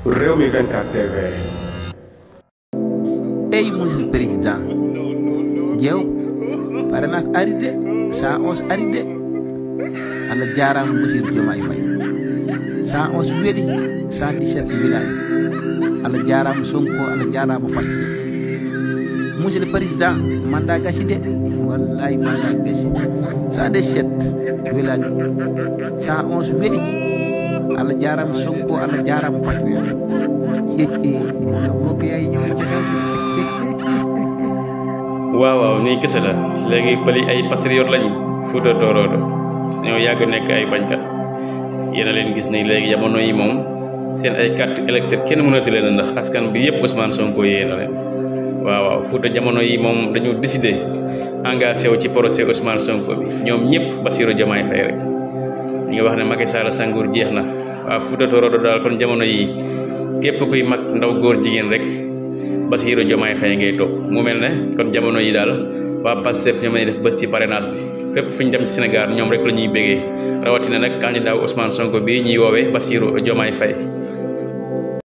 Rewmi 24 TV. Ey monsieur le président jeew parrainage ari de 111 ari de Allah jarama Bassirou Diomaye Faye 111 weeli 117 village Allah jarama Sonko Allah jarama Faty monsieur le président mandat gasi de wallahi mandat gasi 117 village 111 weeli Allah jarama Sonko Allah jarama Faty bokk yaay ñoo ci xew waaw nii kese la léegi pëli ay patriote lañu Fouta Torodo ñoo yàgg nekk ay bañkat yéen a leen gis ni léegi jamono yi moom seen ay carte électeur kenn mënatu leen ndax askan bi yëpp Ousmane Sonko yéen a leen waaw Fouta jamono yi moom dañu décidé engagé wu ci procès Ousmane Sonko bi ñoom ñëpp Bassirou Diomaye Faye rek ñi nga wax ne Macky Sall sa nguur jeex na waaw Fouta Torodo daal kon jamono yi képp kuy mag ndaw góor jigéen rek Bassirou Diomaye Faye ngay topp mu mel ne kon jamono yi daal waa Pastef ñoom lañuy def bés ci parrainage bi fépp fu ñu dem ci Sénégal ñoom rek la ñuy bégee rawatina nag candidat Ousmane Sonko bii ñuy woowee Bassirou Diomaye Faye